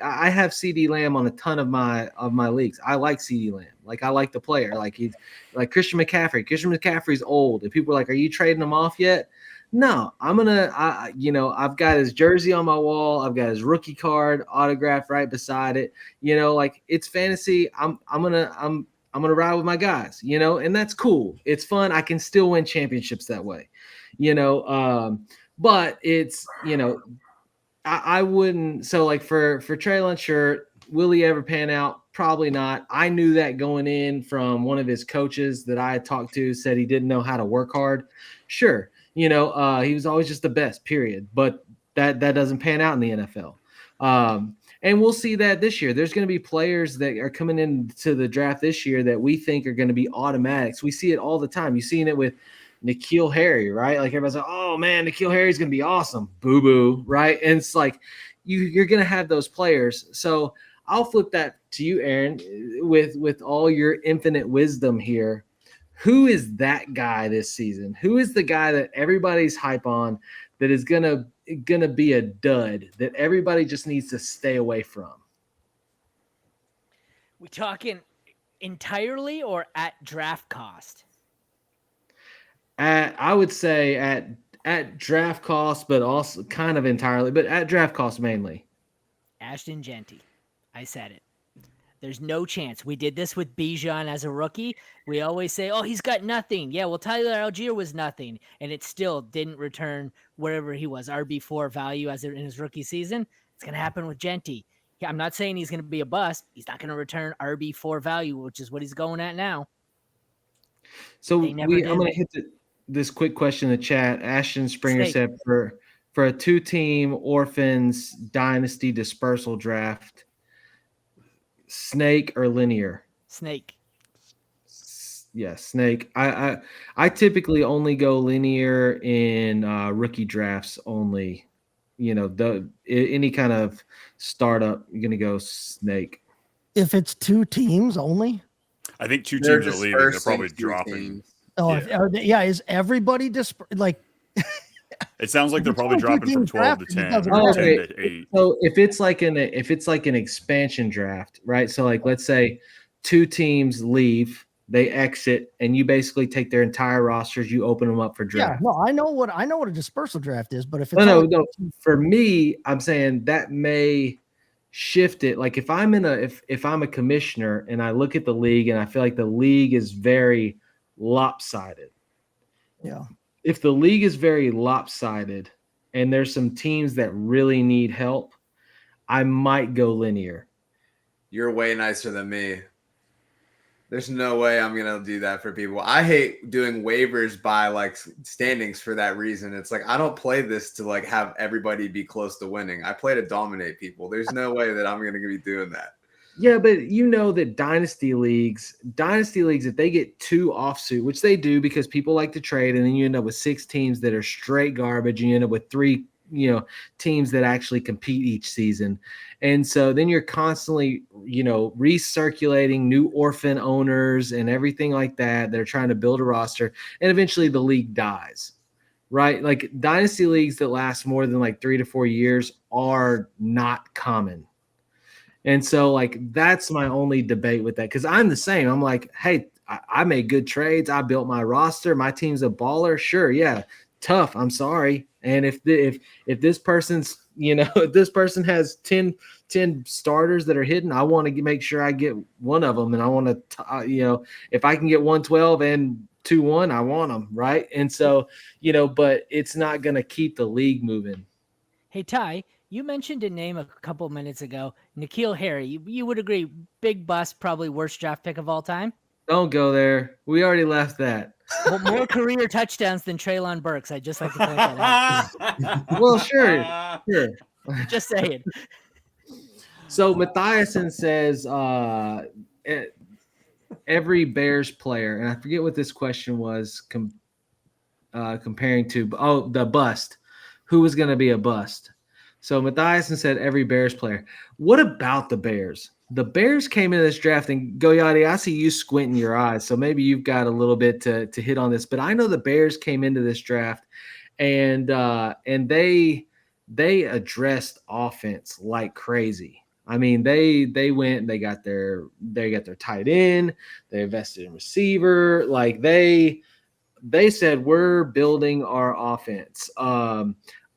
I have CD Lamb on a ton of my leagues. I like CD Lamb. I like the player. He's like Christian McCaffrey. Christian McCaffrey's old. And people are like, are you trading him off yet? No, I've got his jersey on my wall. I've got his rookie card autographed right beside it. It's fantasy. I'm going to ride with my guys, and that's cool. It's fun. I can still win championships that way, but it's, I wouldn't. So for Treylon, sure. Will he ever pan out? Probably not. I knew that going in from one of his coaches that I had talked to, said he didn't know how to work hard. Sure. He was always just the best, period. But that doesn't pan out in the NFL. And we'll see that this year. There's going to be players that are coming into the draft this year that we think are going to be automatics. We see it all the time. You've seen it with N'Keal Harry, right? Like everybody's like, oh, man, N'Keal Harry's going to be awesome. Boo-boo, right? And it's like you're going to have those players. So I'll flip that to you, Aaron, with all your infinite wisdom here. Who is that guy this season? Who is the guy that everybody's hype on that is gonna be a dud that everybody just needs to stay away from? We talking entirely or at draft cost? I would say at draft cost, but also kind of entirely, but at draft cost mainly. Ashton Genty. I said it. There's no chance. We did this with Bijan as a rookie. We always say, oh, he's got nothing. Yeah, well, Tyler Algier was nothing, and it still didn't return wherever he was, RB4 value in his rookie season. It's going to happen with Genty. Yeah, I'm not saying he's going to be a bust. He's not going to return RB4 value, which is what he's going at now. So I'm going to hit this quick question in the chat. Ashton Springer said for a 2-team Orphans Dynasty Dispersal draft, snake or linear? Snake. Yeah, snake. I typically only go linear in rookie drafts only. Any kind of startup, you're gonna go snake. If it's 2 teams only, I think 2 teams are leaving. They're probably dropping. Teams. Oh, yeah. Is everybody like? It sounds like they're probably dropping from 12 to 10, or 10 to 8. So if it's like an expansion draft, right? So like let's say 2 teams leave, they exit, and you basically take their entire rosters, you open them up for draft. Yeah, no, I know what a dispersal draft is, but if it's no, for me, I'm saying that may shift it. Like if I'm a commissioner and I look at the league and I feel like the league is very lopsided. Yeah. If the league is very lopsided and there's some teams that really need help, I might go linear. You're way nicer than me. There's no way I'm going to do that for people. I hate doing waivers by like standings for that reason. It's like, I don't play this to like have everybody be close to winning. I play to dominate people. There's no way that I'm going to be doing that. Yeah, but that dynasty leagues, if they get 2 offsuit, which they do because people like to trade, and then you end up with 6 teams that are straight garbage, and you end up with 3, teams that actually compete each season. And so then you're constantly, recirculating new orphan owners and everything like that. They're trying to build a roster, and eventually the league dies, right? Like dynasty leagues that last more than like 3 to 4 years are not common. And so, like, that's my only debate with that, because I'm the same. I'm like, hey, I made good trades. I built my roster. My team's a baller. Sure, yeah, tough. I'm sorry. And if this person's, if this person has 10 starters that are hidden, I want to make sure I get one of them. And I want to, if I can get 112 and 2-1, I want them, right? And so, but it's not going to keep the league moving. Hey, Ty, you mentioned a name a couple minutes ago, N'Keal Harry. You would agree, big bust, probably worst draft pick of all time? Don't go there. We already left that. Well, more career touchdowns than Treylon Burks. I'd just like to point that out. Well, sure. Just saying. So Mathiasen says every Bears player, and I forget what this question was comparing to. Oh, the bust. Who was going to be a bust? So Mathiasen said every Bears player. What about the Bears? The Bears came into this draft, and Goyati, I see you squinting your eyes, so maybe you've got a little bit to hit on this. But I know the Bears came into this draft, and they addressed offense like crazy. I mean, they went and they got their tight end, they invested in receiver, like they said we're building our offense.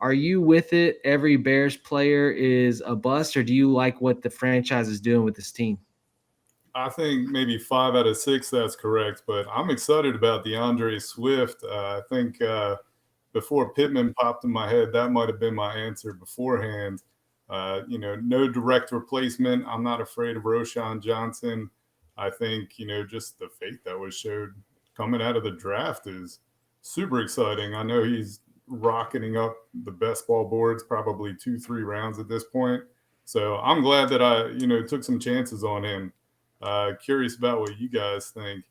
Are you with it? Every Bears player is a bust, or do you like what the franchise is doing with this team? I think maybe 5 out of 6, that's correct. But I'm excited about DeAndre Swift. I think before Pittman popped in my head, that might have been my answer beforehand. No direct replacement. I'm not afraid of Roschon Johnson. I think, just the faith that was showed coming out of the draft is super exciting. I know he's rocketing up the best ball boards, probably 2-3 rounds at this point. So I'm glad that I, took some chances on him. Curious about what you guys think.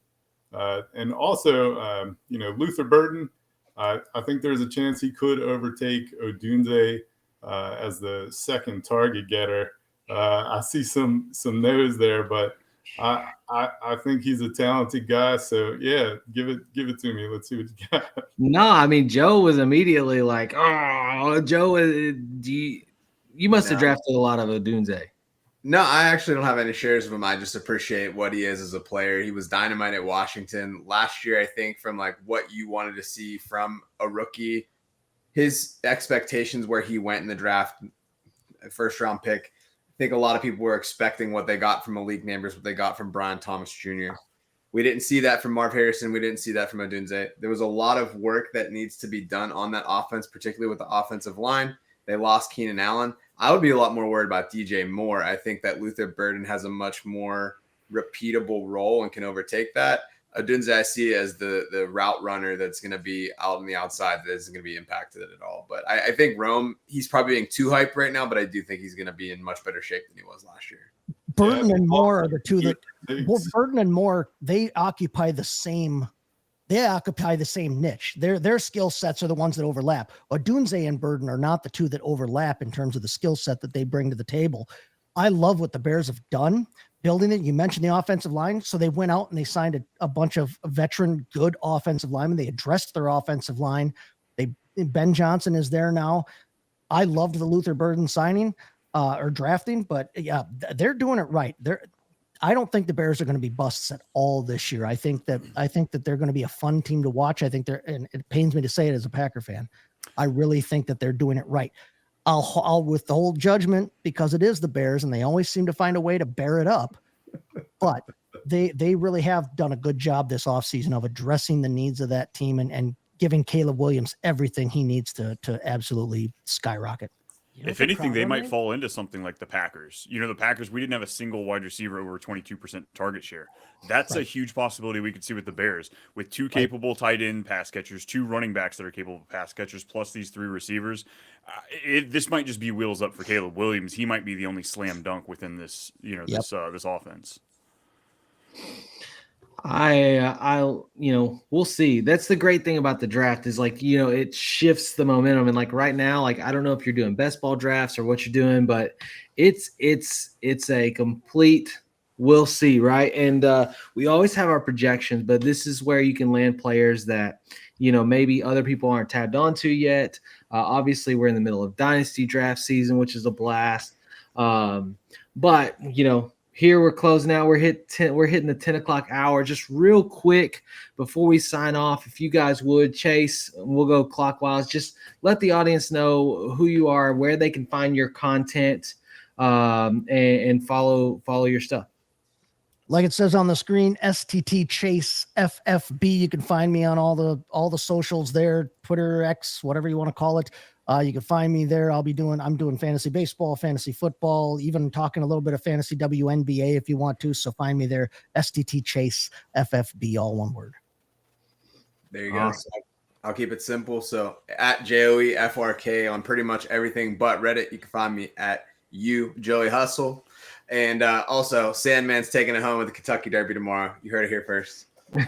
And also, Luther Burton, I think there's a chance he could overtake Odunze as the second target getter. I see some no's there, but I think he's a talented guy. So yeah, give it to me. Let's see what you got. No, I mean Joe was immediately like, "Oh, Joe, you must have drafted a lot of Odunze." No, I actually don't have any shares of him. I just appreciate what he is as a player. He was dynamite at Washington last year. I think from like what you wanted to see from a rookie, his expectations where he went in the draft, first round pick, think a lot of people were expecting what they got from Malik Neighbors, what they got from Brian Thomas Jr. We didn't see that from Marv Harrison. We didn't see that from Odunze. There was a lot of work that needs to be done on that offense, particularly with the offensive line. They lost Keenan Allen. I would be a lot more worried about DJ Moore. I think that Luther Burden has a much more repeatable role and can overtake that. Odunze I see as the route runner that's going to be out on the outside that isn't going to be impacted at all. But I think Rome, he's probably being too hyped right now, but I do think he's going to be in much better shape than he was last year. Burton and Moore are the two that Burton and Moore, they occupy the same niche. Their skill sets are the ones that overlap. Odunze and Burton are not the two that overlap in terms of the skill set that they bring to the table. I love what the Bears have done building it. You mentioned the offensive line. So they went out and they signed a bunch of veteran, good offensive linemen. They addressed their offensive line. Ben Johnson is there now. I loved the Luther Burden signing or drafting, but yeah, they're doing it right. I don't think the Bears are going to be busts at all this year. I think that they're going to be a fun team to watch. I think and it pains me to say it as a Packer fan. I really think that they're doing it right. I'll withhold judgment because it is the Bears and they always seem to find a way to bear it up, but they really have done a good job this offseason of addressing the needs of that team and giving Caleb Williams everything he needs to absolutely skyrocket. If anything, they might fall into something like the Packers. The Packers, we didn't have a single wide receiver over 22% target share. That's a huge possibility we could see with the Bears, with two capable tight end pass catchers, two running backs that are capable of pass catchers, plus these three receivers. This might just be wheels up for Caleb Williams. He might be the only slam dunk within this, this offense. We'll see. That's the great thing about the draft is it shifts the momentum. And right now, I don't know if you're doing best ball drafts or what you're doing, but it's a complete, we'll see. Right. And we always have our projections, but this is where you can land players that, maybe other people aren't tabbed onto yet. Obviously we're in the middle of dynasty draft season, which is a blast. But here we're closing out. We're hitting the 10 o'clock hour. Just real quick before we sign off, if you guys would, Chase, we'll go clockwise. Just let the audience know who you are, where they can find your content, and follow your stuff. Like it says on the screen, STT Chase FFB. You can find me on all the socials there, Twitter, X, whatever you want to call it. You can find me there. I'm doing fantasy baseball, fantasy football, even talking a little bit of fantasy WNBA if you want to. So find me there, STT Chase FFB, all one word. There you go. So I'll keep it simple. So at JOEFRK on pretty much everything but Reddit. You can find me at Joey Hustle. And also, Sandman's taking it home with the Kentucky Derby tomorrow. You heard it here first. You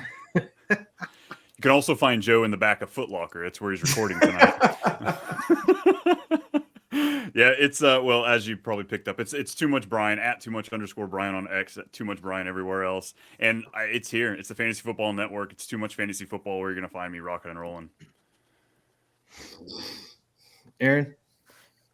can also find Joe in the back of Foot Locker. That's where he's recording tonight. Yeah, it's as you probably picked up, it's Too Much Brian at @too_much_Brian on X, at Too Much Brian everywhere else, and it's here. It's the Fantasy Football Network. It's Too Much Fantasy Football where you're gonna find me rocking and rolling. Aaron?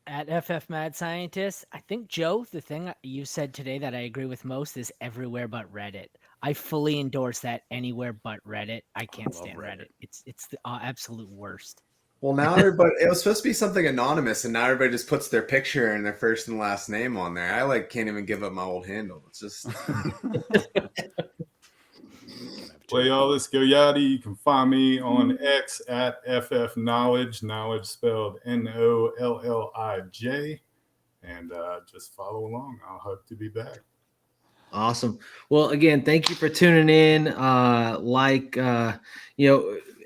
At FF Mad Scientist, I think, Joe, the thing you said today that I agree with most is everywhere but Reddit. I fully endorse that. Anywhere but Reddit. I can't stand Reddit. It's the absolute worst. Well, now everybody, it was supposed to be something anonymous, and now everybody just puts their picture and their first and last name on there. I can't even give up my old handle. It's just Play all this go yachty. You can find me on X at FF Knowledge spelled NOLLIJ, and just follow along. I'll hope to be back. Awesome. Well, again, thank you for tuning in.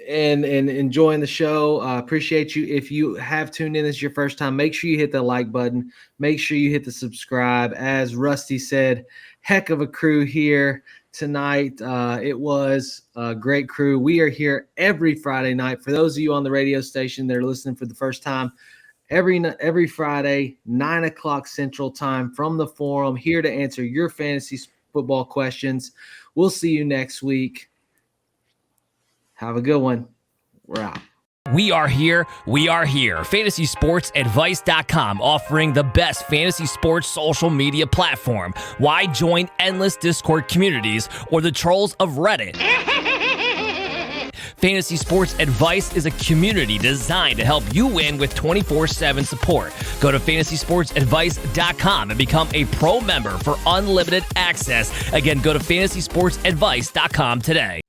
And enjoying the show. Appreciate you. If you have tuned in, this is your first time, make sure you hit the like button. Make sure you hit the subscribe. As Rusty said, heck of a crew here tonight. It was a great crew. We are here every Friday night. For those of you on the radio station that are listening for the first time, every Friday, 9 o'clock Central Time from the forum, here to answer your fantasy football questions. We'll see you next week. Have a good one. We're out. We are here. FantasySportsAdvice.com, offering the best fantasy sports social media platform. Why join endless Discord communities or the trolls of Reddit? Fantasy Sports Advice is a community designed to help you win with 24/7 support. Go to fantasysportsadvice.com and become a pro member for unlimited access. Again, go to fantasysportsadvice.com today.